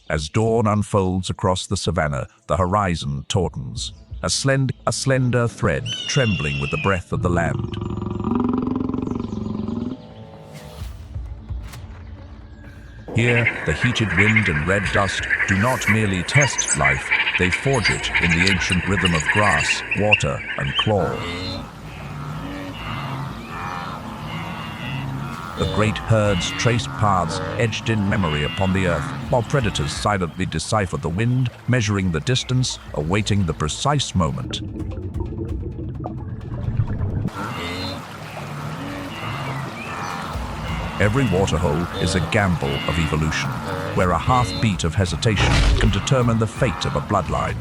As dawn unfolds across the savannah, the horizon tautens, a slender thread trembling with the breath of the land. Here, the heated wind and red dust do not merely test life, they forge it in the ancient rhythm of grass, water, and claw. The great herds trace paths etched in memory upon the earth, while predators silently decipher the wind, measuring the distance, awaiting the precise moment. Every waterhole is a gamble of evolution, where a half-beat of hesitation can determine the fate of a bloodline.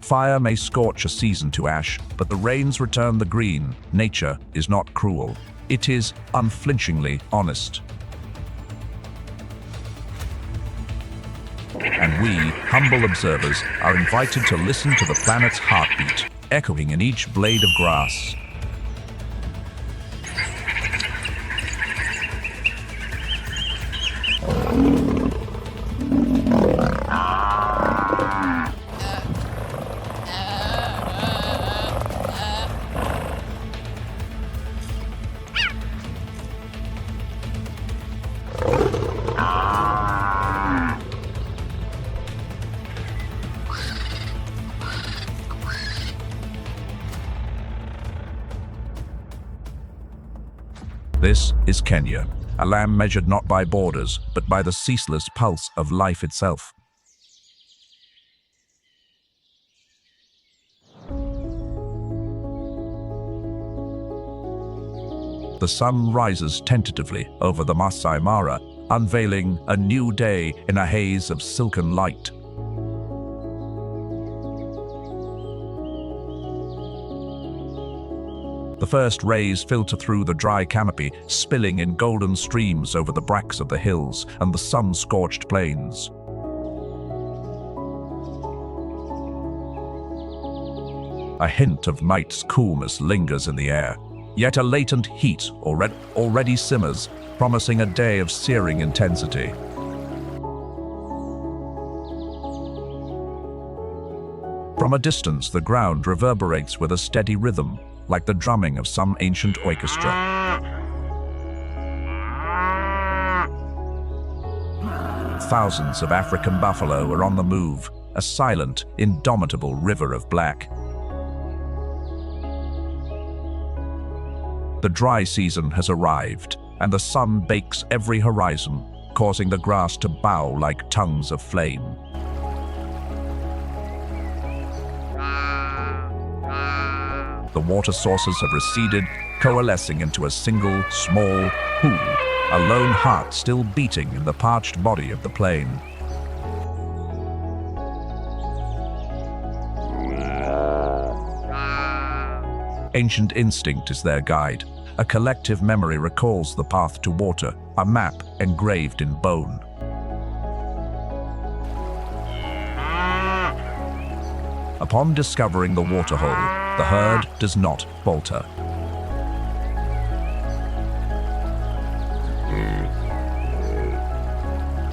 Fire may scorch a season to ash, but the rains return the green. Nature is not cruel. It is unflinchingly honest. And we, humble observers, are invited to listen to the planet's heartbeat, echoing in each blade of grass. This is Kenya, a land measured not by borders, but by the ceaseless pulse of life itself. The sun rises tentatively over the Maasai Mara, unveiling a new day in a haze of silken light. The first rays filter through the dry canopy, spilling in golden streams over the bracts of the hills and the sun-scorched plains. A hint of night's coolness lingers in the air, yet a latent heat already simmers, promising a day of searing intensity. From a distance, the ground reverberates with a steady rhythm, like the drumming of some ancient orchestra. Thousands of African buffalo are on the move, a silent, indomitable river of black. The dry season has arrived, and the sun bakes every horizon, causing the grass to bow like tongues of flame. The water sources have receded, coalescing into a single, small pool, a lone heart still beating in the parched body of the plain. Ancient instinct is their guide. A collective memory recalls the path to water, a map engraved in bone. Upon discovering the waterhole, the herd does not falter.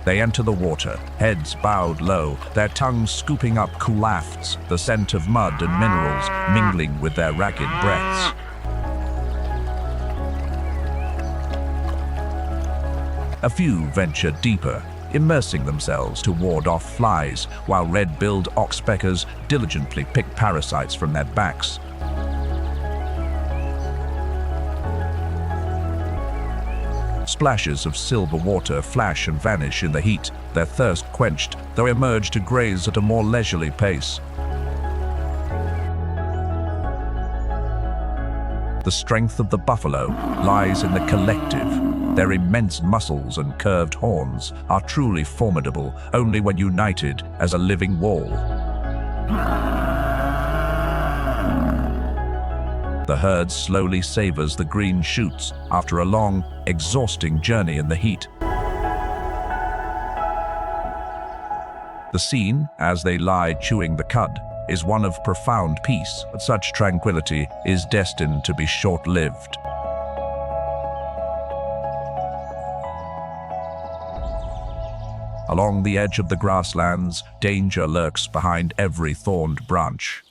They enter the water, heads bowed low, their tongues scooping up cool wafts, the scent of mud and minerals mingling with their ragged breaths. A few venture deeper, immersing themselves to ward off flies, while red-billed oxpeckers diligently pick parasites from their backs. Splashes of silver water flash and vanish in the heat, their thirst quenched, though emerge to graze at a more leisurely pace. The strength of the buffalo lies in the collective. Their immense muscles and curved horns are truly formidable only when united as a living wall. The herd slowly savors the green shoots after a long, exhausting journey in the heat. The scene, as they lie chewing the cud, is one of profound peace, but such tranquility is destined to be short-lived. Along the edge of the grasslands, danger lurks behind every thorned branch.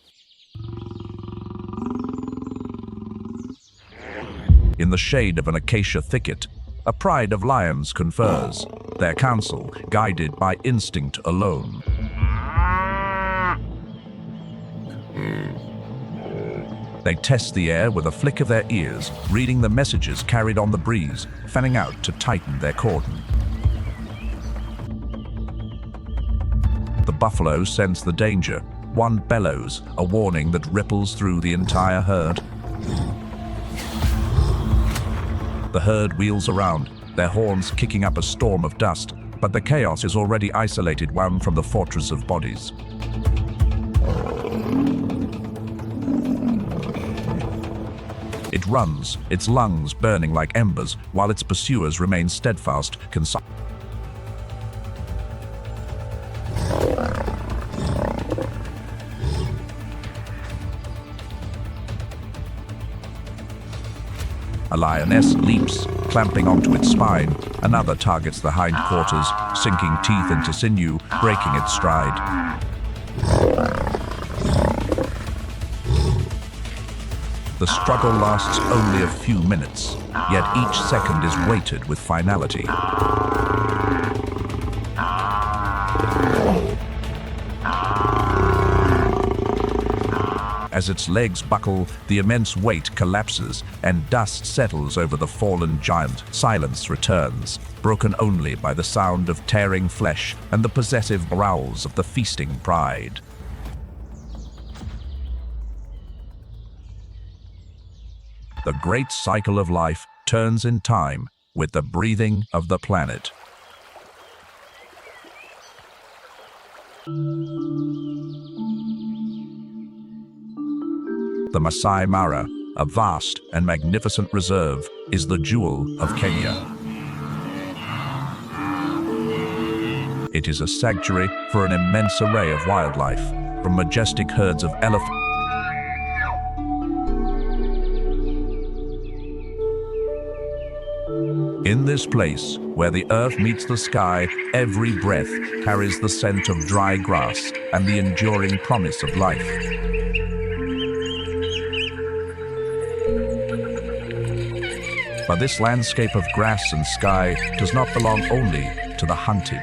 In the shade of an acacia thicket, a pride of lions confers, their counsel guided by instinct alone. They test the air with a flick of their ears, reading the messages carried on the breeze, fanning out to tighten their cordon. The buffalo sense the danger. One bellows, a warning that ripples through the entire herd. The herd wheels around, their horns kicking up a storm of dust, but the chaos is already isolated one from the fortress of bodies. It runs, its lungs burning like embers, while its pursuers remain steadfast, A lioness leaps, clamping onto its spine. Another targets the hindquarters, sinking teeth into sinew, breaking its stride. The struggle lasts only a few minutes, yet each second is weighted with finality. As its legs buckle, the immense weight collapses, and dust settles over the fallen giant. Silence returns, broken only by the sound of tearing flesh and the possessive growls of the feasting pride. The great cycle of life turns in time with the breathing of the planet. The Maasai Mara, a vast and magnificent reserve, is the jewel of Kenya. It is a sanctuary for an immense array of wildlife, from majestic herds of elephants. In this place, where the earth meets the sky, every breath carries the scent of dry grass and the enduring promise of life. But this landscape of grass and sky does not belong only to the hunted.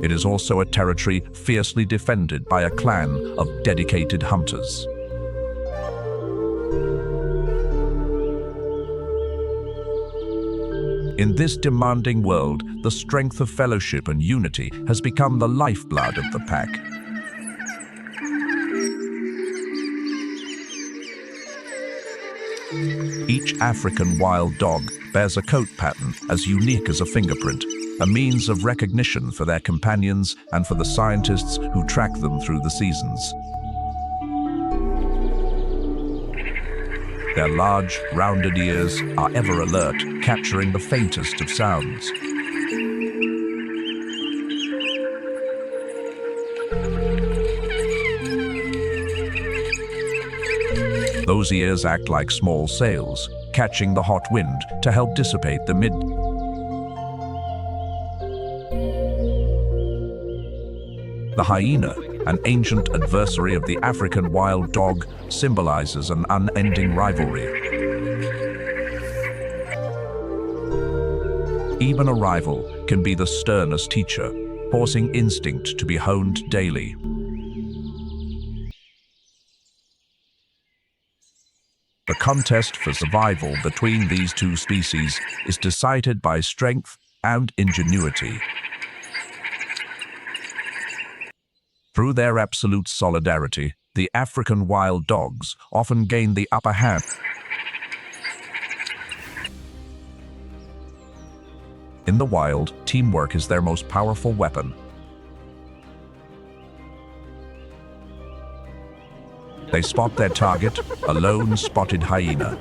It is also a territory fiercely defended by a clan of dedicated hunters. In this demanding world, the strength of fellowship and unity has become the lifeblood of the pack. Each African wild dog bears a coat pattern as unique as a fingerprint, a means of recognition for their companions and for the scientists who track them through the seasons. Their large, rounded ears are ever alert, capturing the faintest of sounds. Those ears act like small sails, catching the hot wind to help dissipate the mid. The hyena, an ancient adversary of the African wild dog, symbolizes an unending rivalry. Even a rival can be the sternest teacher, forcing instinct to be honed daily. The contest for survival between these two species is decided by strength and ingenuity. Through their absolute solidarity, the African wild dogs often gain the upper hand. In the wild, teamwork is their most powerful weapon. They spot their target, a lone spotted hyena.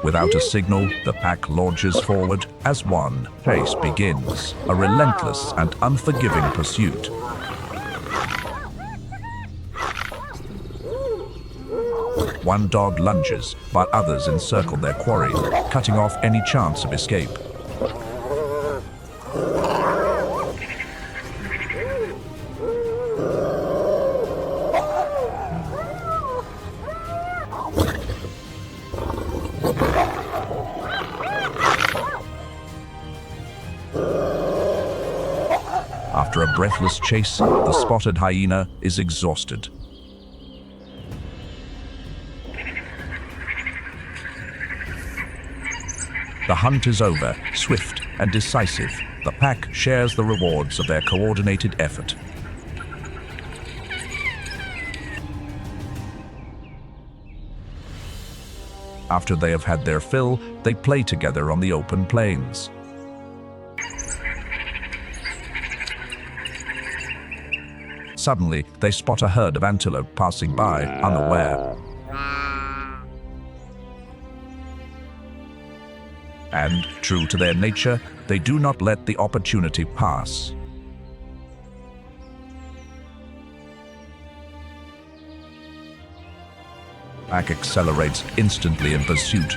Without a signal, the pack launches forward as one. Chase begins, a relentless and unforgiving pursuit. One dog lunges, while others encircle their quarry, cutting off any chance of escape. After a breathless chase, the spotted hyena is exhausted. The hunt is over, swift and decisive. The pack shares the rewards of their coordinated effort. After they have had their fill, they play together on the open plains. Suddenly, they spot a herd of antelope passing by, unaware. And, true to their nature, they do not let the opportunity pass. Pack accelerates instantly in pursuit.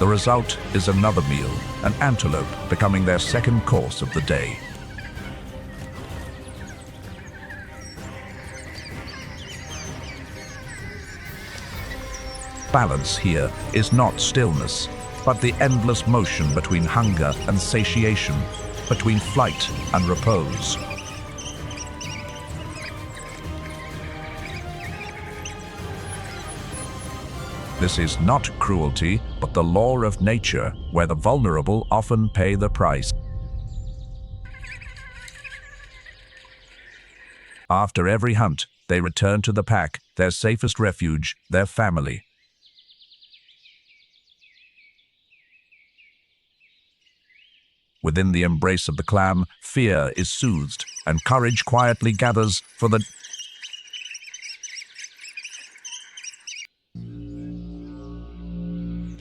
The result is another meal, an antelope becoming their second course of the day. Balance here is not stillness, but the endless motion between hunger and satiation, between flight and repose. This is not cruelty, but the law of nature, where the vulnerable often pay the price. After every hunt, they return to the pack, their safest refuge, their family. Within the embrace of the clan, fear is soothed, and courage quietly gathers for the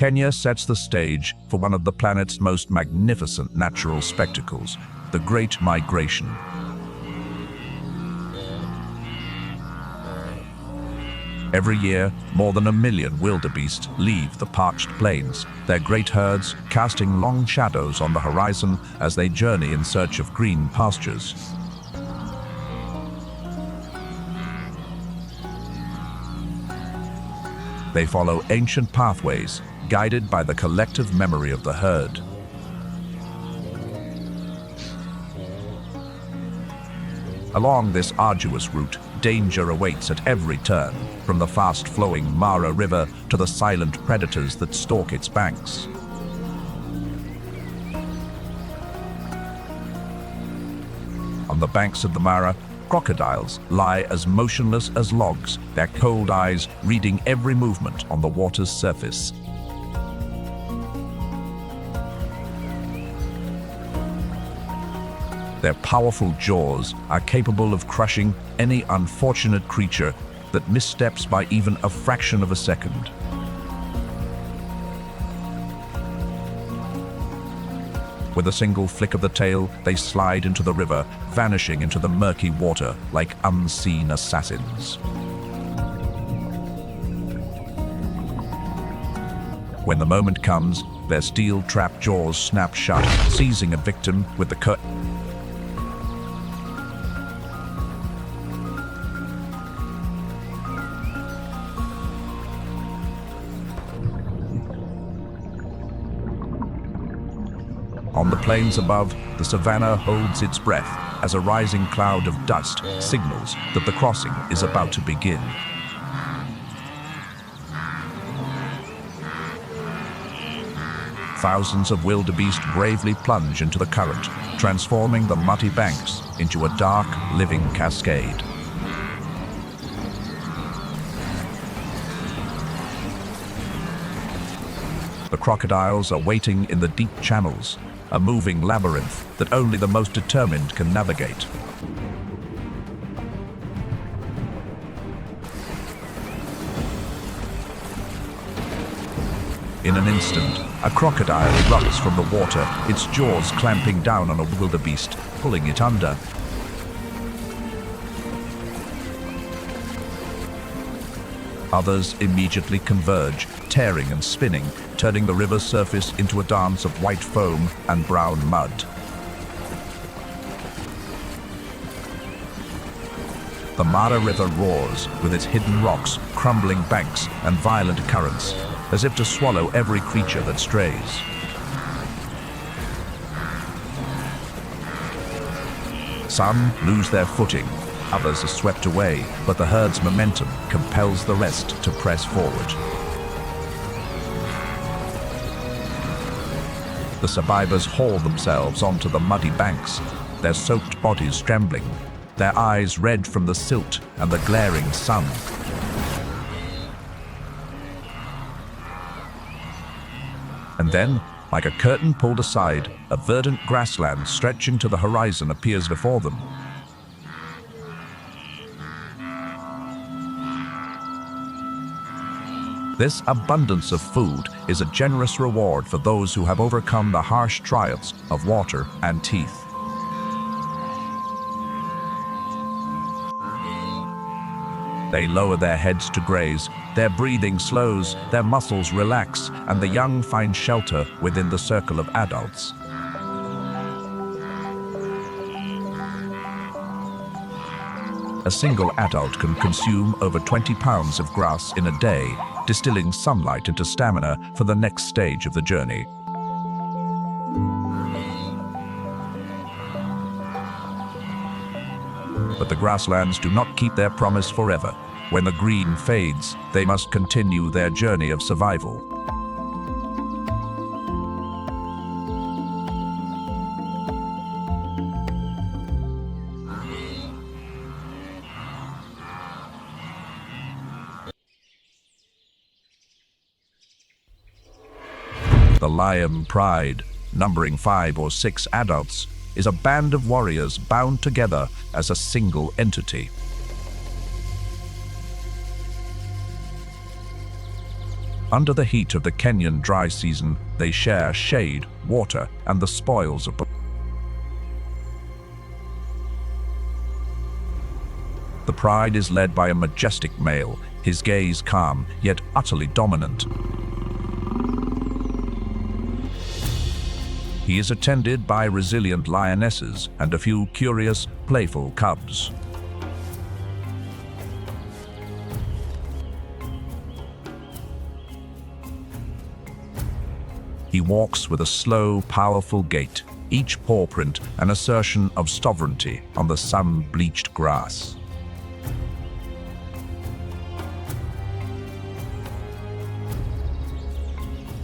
Kenya sets the stage for one of the planet's most magnificent natural spectacles, the Great Migration. Every year, more than 1 million wildebeest leave the parched plains, their great herds casting long shadows on the horizon as they journey in search of green pastures. They follow ancient pathways, guided by the collective memory of the herd. Along this arduous route, danger awaits at every turn, from the fast-flowing Mara River to the silent predators that stalk its banks. On the banks of the Mara, crocodiles lie as motionless as logs, their cold eyes reading every movement on the water's surface. Their powerful jaws are capable of crushing any unfortunate creature that missteps by even a fraction of a second. With a single flick of the tail, they slide into the river, vanishing into the murky water like unseen assassins. When the moment comes, their steel-trapped jaws snap shut, seizing a victim with the On the plains above, the savannah holds its breath as a rising cloud of dust signals that the crossing is about to begin. Thousands of wildebeest bravely plunge into the current, transforming the muddy banks into a dark, living cascade. The crocodiles are waiting in the deep channels, a moving labyrinth that only the most determined can navigate. In an instant, a crocodile erupts from the water, its jaws clamping down on a wildebeest, pulling it under. Others immediately converge, tearing and spinning, turning the river's surface into a dance of white foam and brown mud. The Mara River roars, with its hidden rocks, crumbling banks, and violent currents, as if to swallow every creature that strays. Some lose their footing, others are swept away, but the herd's momentum compels the rest to press forward. The survivors haul themselves onto the muddy banks, their soaked bodies trembling, their eyes red from the silt and the glaring sun. And then, like a curtain pulled aside, a verdant grassland stretching to the horizon appears before them. This abundance of food is a generous reward for those who have overcome the harsh trials of water and teeth. They lower their heads to graze, their breathing slows, their muscles relax, and the young find shelter within the circle of adults. A single adult can consume over 20 pounds of grass in a day, distilling sunlight into stamina for the next stage of the journey. But the grasslands do not keep their promise forever. When the green fades, they must continue their journey of survival. The lion pride, numbering 5 or 6 adults, is a band of warriors bound together as a single entity. Under the heat of the Kenyan dry season, they share shade, water, and the spoils of. The pride is led by a majestic male, his gaze calm, yet utterly dominant. He is attended by resilient lionesses and a few curious, playful cubs. He walks with a slow, powerful gait, each paw print an assertion of sovereignty on the sun-bleached grass.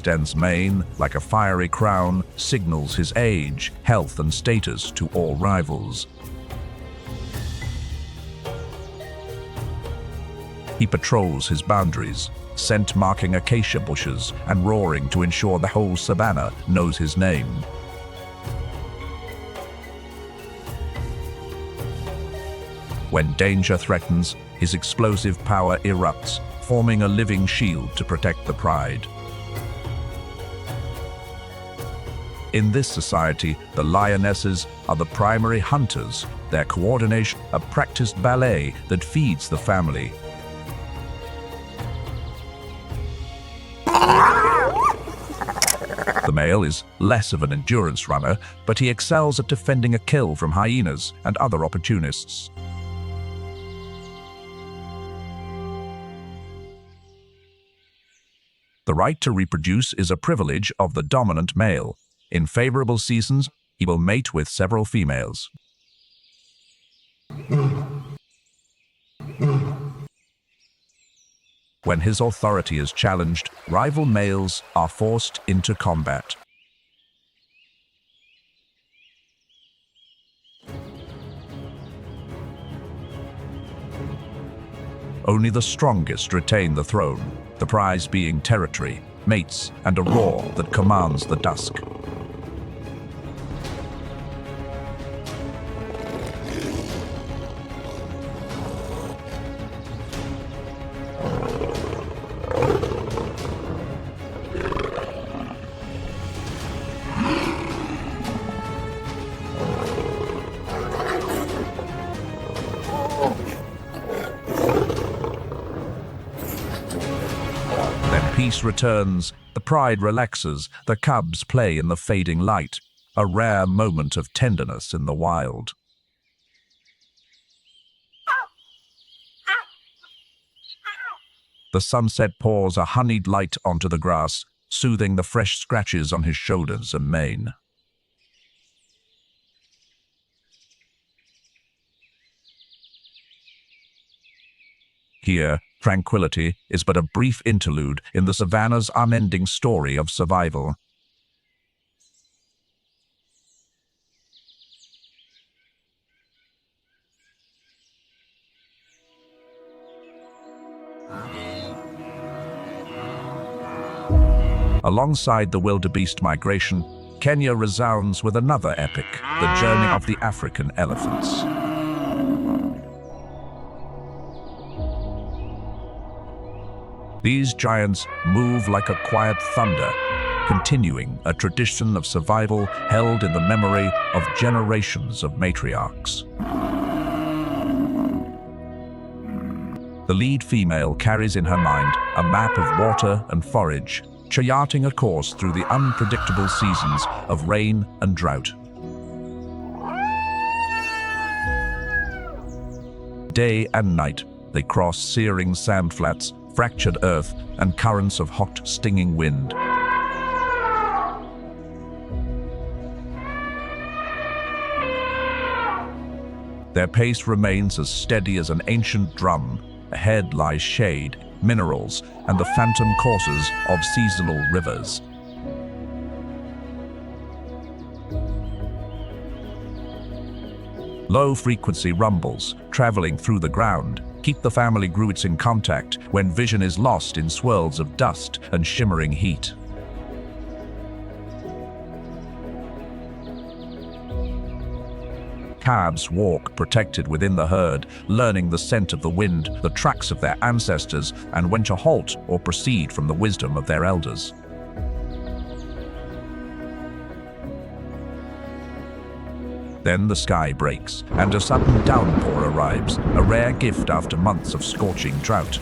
Den's mane, like a fiery crown, signals his age, health, and status to all rivals. He patrols his boundaries, scent marking acacia bushes and roaring to ensure the whole savanna knows his name. When danger threatens, his explosive power erupts, forming a living shield to protect the pride. In this society, the lionesses are the primary hunters, their coordination a practiced ballet that feeds the family. The male is less of an endurance runner, but he excels at defending a kill from hyenas and other opportunists. The right to reproduce is a privilege of the dominant male. In favorable seasons, he will mate with several females. When his authority is challenged, rival males are forced into combat. Only the strongest retain the throne, the prize being territory, mates, and a roar that commands the dusk. peace returns, the pride relaxes, the cubs play in the fading light, a rare moment of tenderness in the wild. The sunset pours a honeyed light onto the grass, soothing the fresh scratches on his shoulders and mane. Here, tranquility is but a brief interlude in the savannah's unending story of survival. Alongside the wildebeest migration, Kenya resounds with another epic, the journey of the African elephants. These giants move like a quiet thunder, continuing a tradition of survival held in the memory of generations of matriarchs. The lead female carries in her mind a map of water and forage, charting a course through the unpredictable seasons of rain and drought. Day and night, they cross searing sandflats, fractured earth, and currents of hot, stinging wind. Their pace remains as steady as an ancient drum. Ahead lies shade, minerals, and the phantom courses of seasonal rivers. Low-frequency rumbles, traveling through the ground, keep the family groups in contact when vision is lost in swirls of dust and shimmering heat. Calves walk protected within the herd, learning the scent of the wind, the tracks of their ancestors, and when to halt or proceed from the wisdom of their elders. Then the sky breaks, and a sudden downpour arrives, a rare gift after months of scorching drought.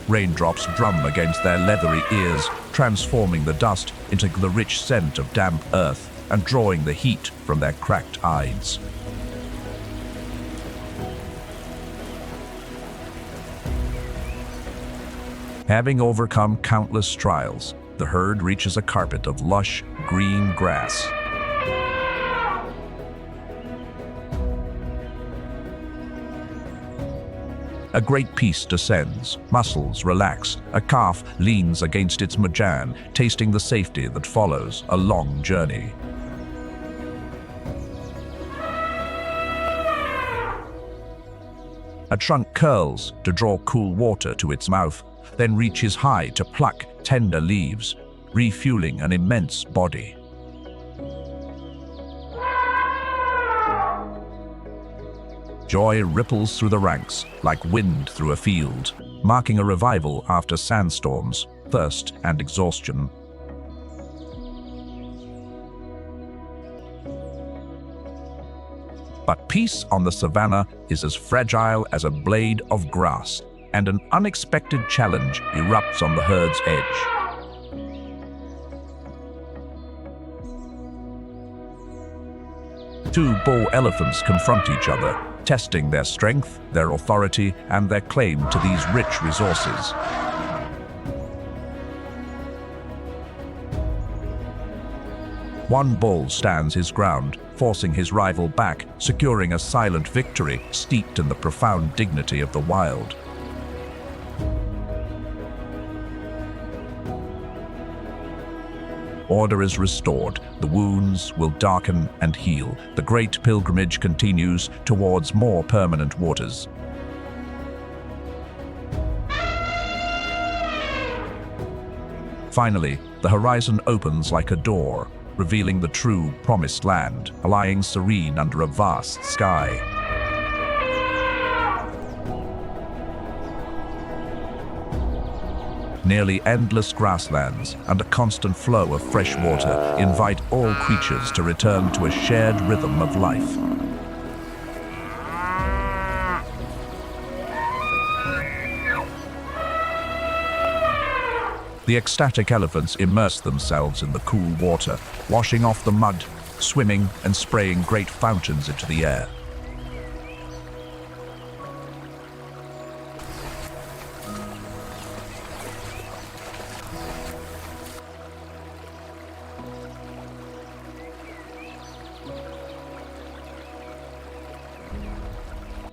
Raindrops drum against their leathery ears, transforming the dust into the rich scent of damp earth and drawing the heat from their cracked hides. Having overcome countless trials, the herd reaches a carpet of lush, green grass. A great peace descends, muscles relax, a calf leans against its majan, tasting the safety that follows a long journey. A trunk curls to draw cool water to its mouth, then reaches high to pluck tender leaves, refueling an immense body. Joy ripples through the ranks like wind through a field, marking a revival after sandstorms, thirst, and exhaustion. But peace on the savannah is as fragile as a blade of grass, and an unexpected challenge erupts on the herd's edge. Two bull elephants confront each other, testing their strength, their authority, and their claim to these rich resources. One bull stands his ground, forcing his rival back, securing a silent victory steeped in the profound dignity of the wild. Order is restored, the wounds will darken and heal. The great pilgrimage continues towards more permanent waters. Finally, the horizon opens like a door, revealing the true promised land, lying serene under a vast sky. Nearly endless grasslands and a constant flow of fresh water invite all creatures to return to a shared rhythm of life. The ecstatic elephants immerse themselves in the cool water, washing off the mud, swimming and spraying great fountains into the air.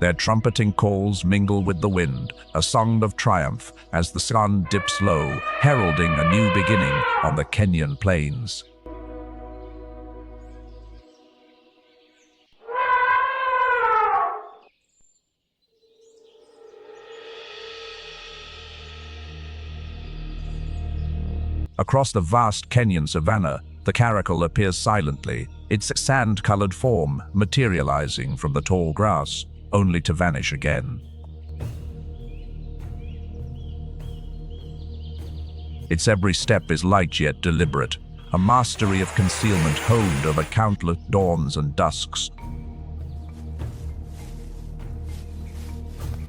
Their trumpeting calls mingle with the wind, a song of triumph as the sun dips low, heralding a new beginning on the Kenyan plains. Across the vast Kenyan savanna, the caracal appears silently, its sand-colored form materializing from the tall grass, only to vanish again. Its every step is light yet deliberate, a mastery of concealment honed over countless dawns and dusks.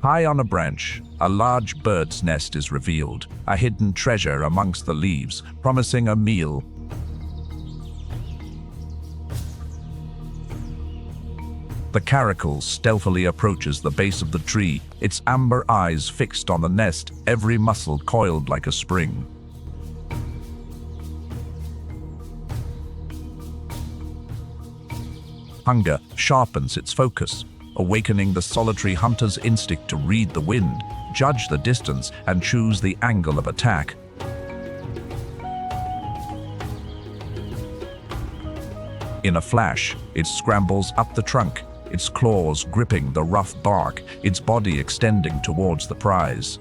High on a branch, a large bird's nest is revealed, a hidden treasure amongst the leaves, promising a meal. The caracal stealthily approaches the base of the tree, its amber eyes fixed on the nest, every muscle coiled like a spring. Hunger sharpens its focus, awakening the solitary hunter's instinct to read the wind, judge the distance, and choose the angle of attack. In a flash, it scrambles up the trunk, its claws gripping the rough bark, its body extending towards the prize.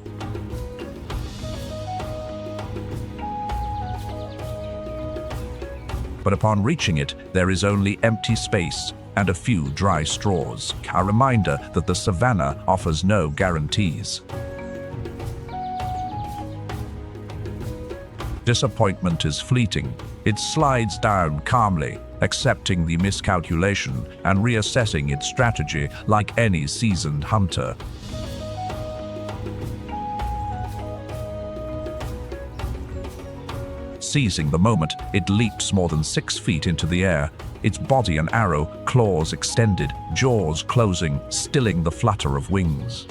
But upon reaching it, there is only empty space and a few dry straws, a reminder that the savanna offers no guarantees. Disappointment is fleeting. It slides down calmly, accepting the miscalculation and reassessing its strategy like any seasoned hunter. Seizing the moment, it leaps more than 6 feet into the air, its body an arrow, claws extended, jaws closing, stilling the flutter of wings.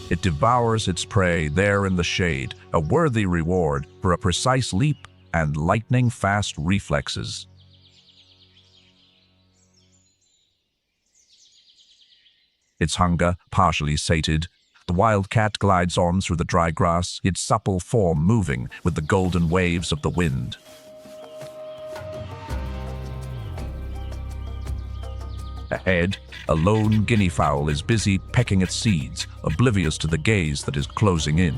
It devours its prey there in the shade, a worthy reward for a precise leap and lightning-fast reflexes. Its hunger partially sated, the wildcat glides on through the dry grass, its supple form moving with the golden waves of the wind. Ahead, a lone guinea fowl is busy pecking at seeds, oblivious to the gaze that is closing in.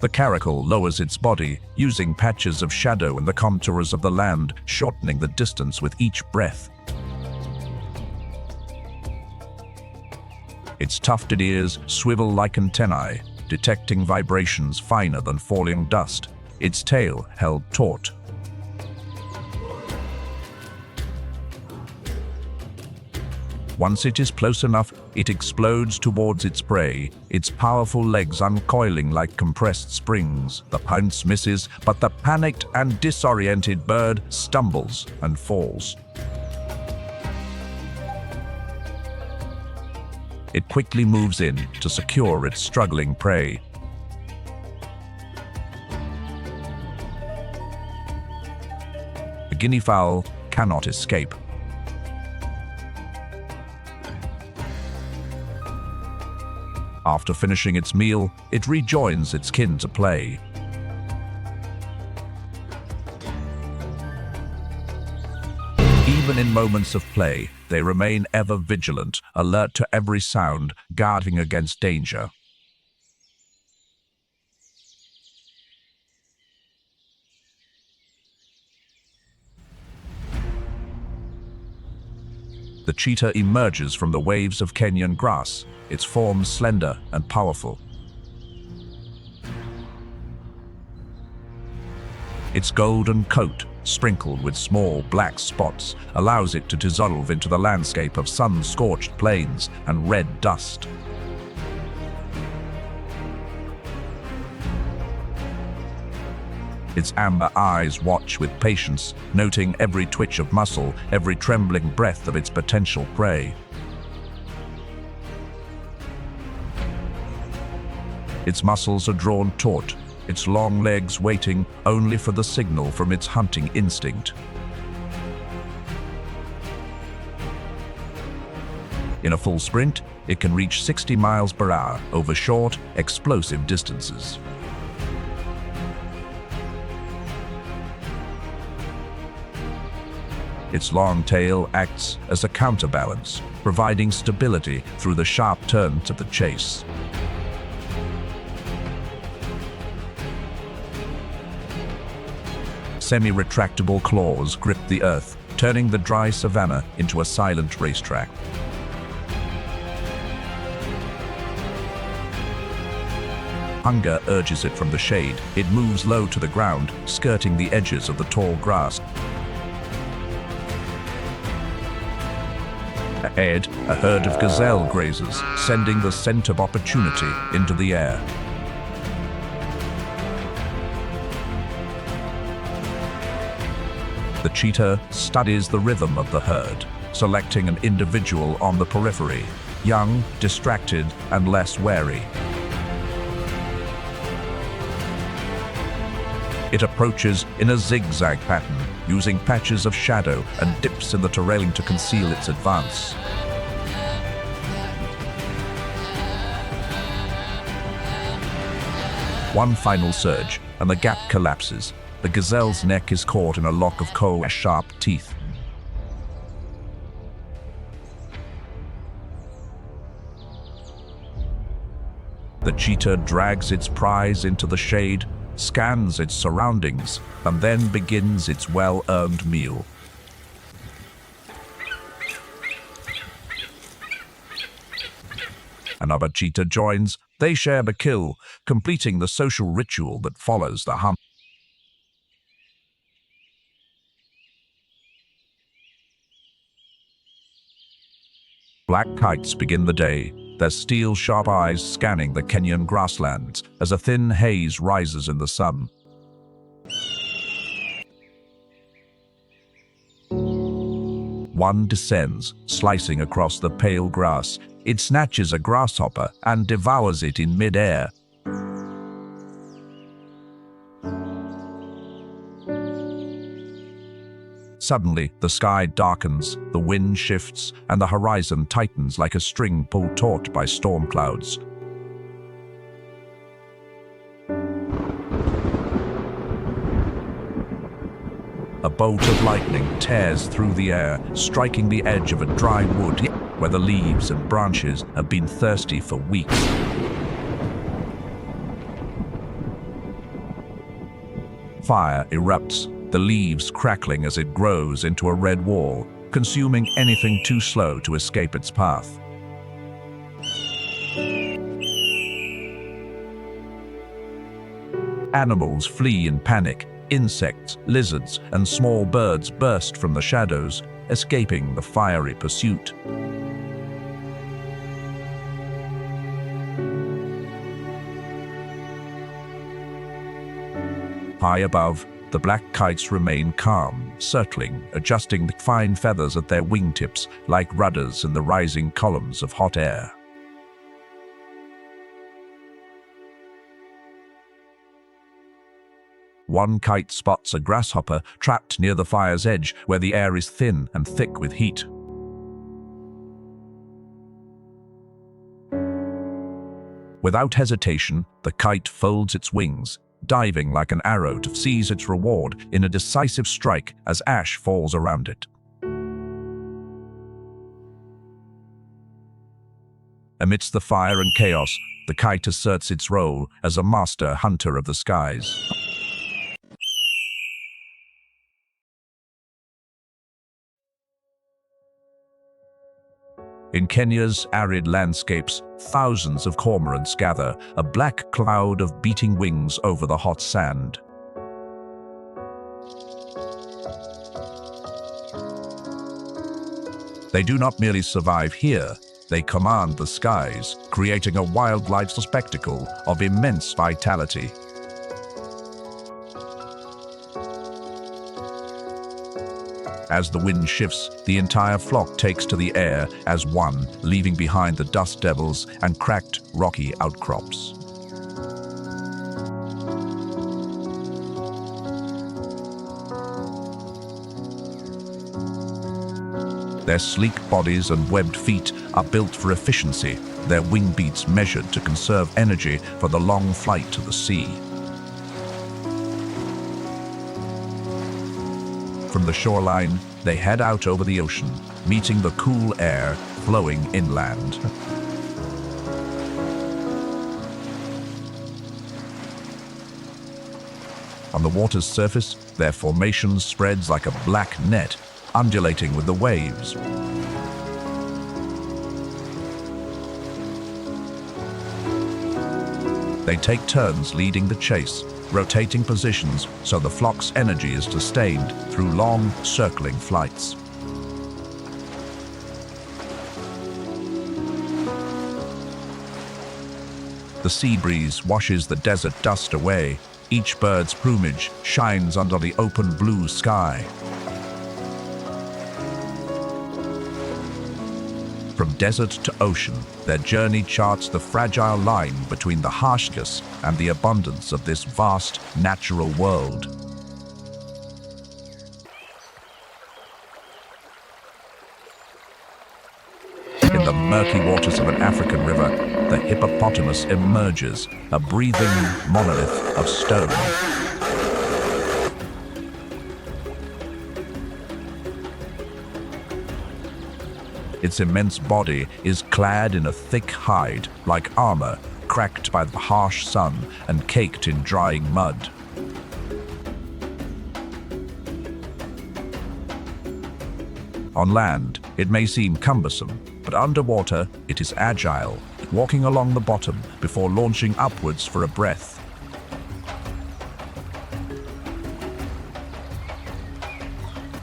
The caracal lowers its body, using patches of shadow in the contours of the land, shortening the distance with each breath. Its tufted ears swivel like antennae, detecting vibrations finer than falling dust, its tail held taut. Once it is close enough, it explodes towards its prey, its powerful legs uncoiling like compressed springs. The pounce misses, but the panicked and disoriented bird stumbles and falls. It quickly moves in to secure its struggling prey. The guinea fowl cannot escape. After finishing its meal, it rejoins its kin to play. Even in moments of play, they remain ever vigilant, alert to every sound, guarding against danger. The cheetah emerges from the waves of Kenyan grass, its form slender and powerful. Its golden coat, sprinkled with small black spots, allows it to dissolve into the landscape of sun-scorched plains and red dust. Its amber eyes watch with patience, noting every twitch of muscle, every trembling breath of its potential prey. Its muscles are drawn taut, its long legs waiting only for the signal from its hunting instinct. In a full sprint, it can reach 60 miles per hour over short, explosive distances. Its long tail acts as a counterbalance, providing stability through the sharp turns of the chase. Semi-retractable claws grip the earth, turning the dry savanna into a silent racetrack. Hunger urges it from the shade. It moves low to the ground, skirting the edges of the tall grass. Ahead, a herd of gazelle grazes, sending the scent of opportunity into the air. The cheetah studies the rhythm of the herd, selecting an individual on the periphery, young, distracted, and less wary. It approaches in a zigzag pattern, using patches of shadow and dips in the terrain to conceal its advance. One final surge, and the gap collapses. The gazelle's neck is caught in a lock of coal-sharp teeth. The cheetah drags its prize into the shade, scans its surroundings, and then begins its well-earned meal. Another cheetah joins. They share the kill, completing the social ritual that follows the hunt. Black kites begin the day, their steel-sharp eyes scanning the Kenyan grasslands as a thin haze rises in the sun. One descends, slicing across the pale grass. It snatches a grasshopper and devours it in mid-air. Suddenly, the sky darkens, the wind shifts, and the horizon tightens like a string pulled taut by storm clouds. A bolt of lightning tears through the air, striking the edge of a dry wood where the leaves and branches have been thirsty for weeks. Fire erupts, the leaves crackling as it grows into a red wall, consuming anything too slow to escape its path. Animals flee in panic. Insects, lizards, and small birds burst from the shadows, escaping the fiery pursuit. High above, the black kites remain calm, circling, adjusting the fine feathers at their wingtips like rudders in the rising columns of hot air. One kite spots a grasshopper trapped near the fire's edge where the air is thin and thick with heat. Without hesitation, the kite folds its wings, diving like an arrow to seize its reward in a decisive strike as ash falls around it. Amidst the fire and chaos, the kite asserts its role as a master hunter of the skies. In Kenya's arid landscapes, thousands of cormorants gather, a black cloud of beating wings over the hot sand. They do not merely survive here, they command the skies, creating a wildlife spectacle of immense vitality. As the wind shifts, the entire flock takes to the air as one, leaving behind the dust devils and cracked, rocky outcrops. Their sleek bodies and webbed feet are built for efficiency, their wing beats measured to conserve energy for the long flight to the sea. From the shoreline, they head out over the ocean, meeting the cool air flowing inland. On the water's surface, their formation spreads like a black net, undulating with the waves. They take turns leading the chase, rotating positions so the flock's energy is sustained through long, circling flights. The sea breeze washes the desert dust away. Each bird's plumage shines under the open blue sky. From desert to ocean, their journey charts the fragile line between the harshness and the abundance of this vast natural world. In the murky waters of an African river, the hippopotamus emerges, a breathing monolith of stone. Its immense body is clad in a thick hide, like armor, cracked by the harsh sun and caked in drying mud. On land, it may seem cumbersome, but underwater, it is agile, walking along the bottom before launching upwards for a breath.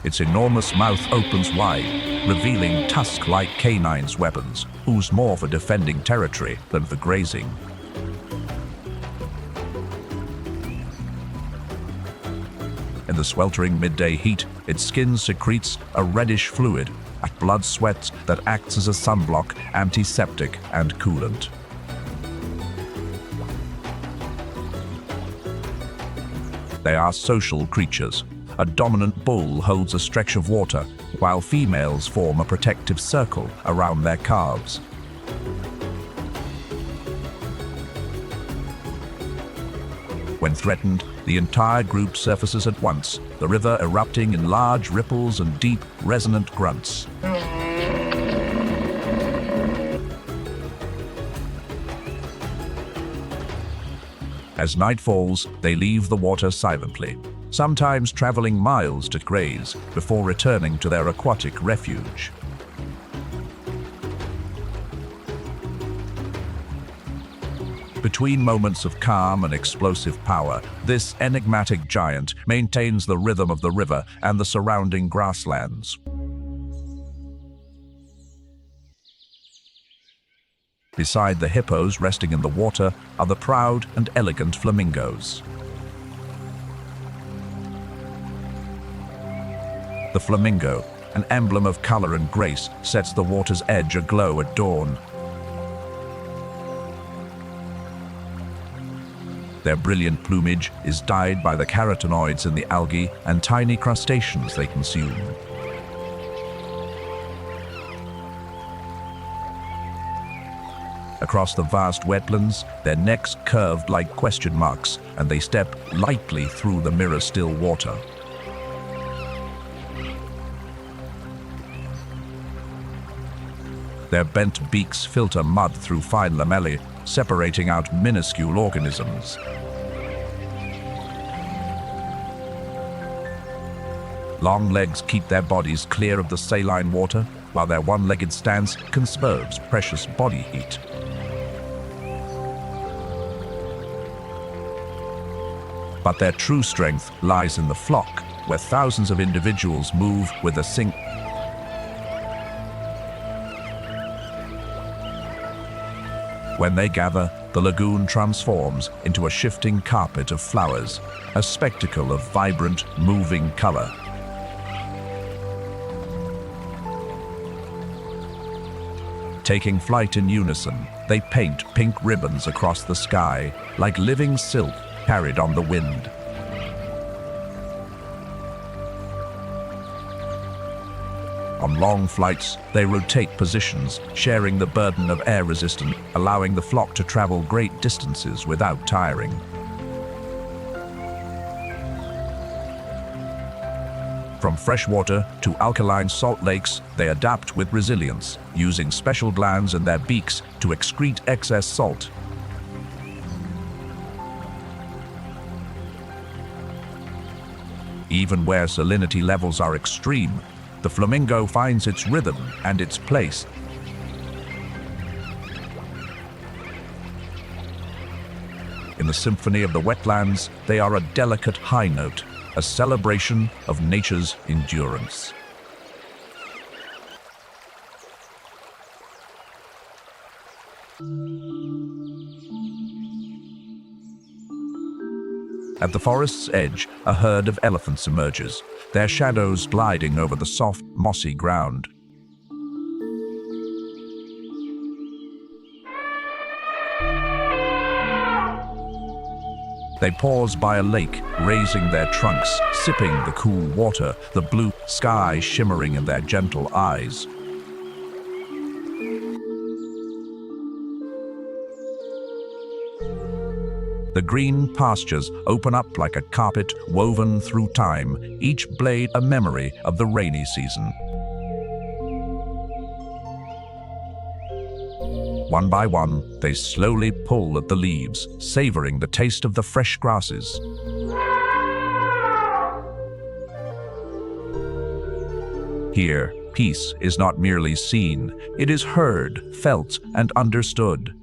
Its enormous mouth opens wide, revealing tusk-like canines' weapons, whose more for defending territory than for grazing. In the sweltering midday heat, its skin secretes a reddish fluid, a blood sweat that acts as a sunblock, antiseptic, and coolant. They are social creatures. A dominant bull holds a stretch of water, while females form a protective circle around their calves. When threatened, the entire group surfaces at once, the river erupting in large ripples and deep, resonant grunts. As night falls, they leave the water silently, sometimes traveling miles to graze before returning to their aquatic refuge. Between moments of calm and explosive power, this enigmatic giant maintains the rhythm of the river and the surrounding grasslands. Beside the hippos resting in the water are the proud and elegant flamingos. The flamingo, an emblem of color and grace, sets the water's edge aglow at dawn. Their brilliant plumage is dyed by the carotenoids in the algae and tiny crustaceans they consume. Across the vast wetlands, their necks curved like question marks, and they step lightly through the mirror-still water. Their bent beaks filter mud through fine lamellae, separating out minuscule organisms. Long legs keep their bodies clear of the saline water, while their one-legged stance conserves precious body heat. But their true strength lies in the flock, where thousands of individuals move with a single. When they gather, the lagoon transforms into a shifting carpet of flowers, a spectacle of vibrant, moving color. Taking flight in unison, they paint pink ribbons across the sky, like living silk carried on the wind. On long flights, they rotate positions, sharing the burden of air resistance, allowing the flock to travel great distances without tiring. From freshwater to alkaline salt lakes, they adapt with resilience, using special glands in their beaks to excrete excess salt. Even where salinity levels are extreme, the flamingo finds its rhythm and its place. In the symphony of the wetlands, they are a delicate high note, a celebration of nature's endurance. At the forest's edge, a herd of elephants emerges, their shadows gliding over the soft, mossy ground. They pause by a lake, raising their trunks, sipping the cool water, the blue sky shimmering in their gentle eyes. The green pastures open up like a carpet woven through time, each blade a memory of the rainy season. One by one, they slowly pull at the leaves, savoring the taste of the fresh grasses. Here, peace is not merely seen, it is heard, felt, and understood.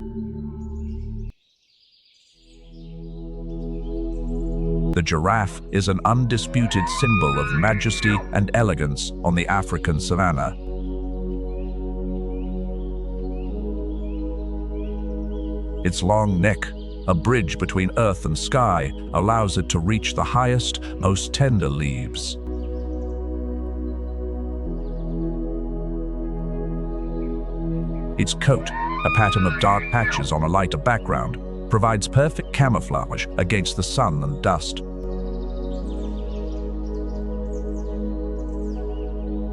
The giraffe is an undisputed symbol of majesty and elegance on the African savanna. Its long neck, a bridge between earth and sky, allows it to reach the highest, most tender leaves. Its coat, a pattern of dark patches on a lighter background, provides perfect camouflage against the sun and dust.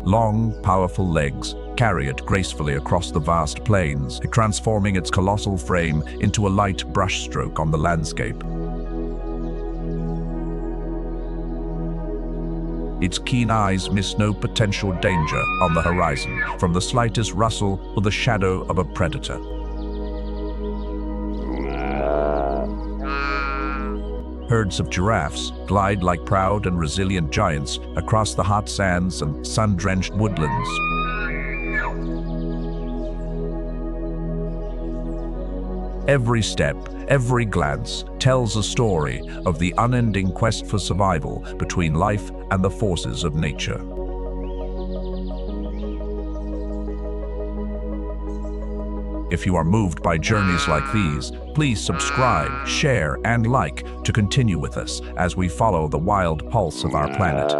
Long, powerful legs carry it gracefully across the vast plains, transforming its colossal frame into a light brushstroke on the landscape. Its keen eyes miss no potential danger on the horizon, from the slightest rustle or the shadow of a predator. Herds of giraffes glide like proud and resilient giants across the hot sands and sun-drenched woodlands. Every step, every glance tells a story of the unending quest for survival between life and the forces of nature. If you are moved by journeys like these, please subscribe, share, and like to continue with us as we follow the wild pulse of our planet.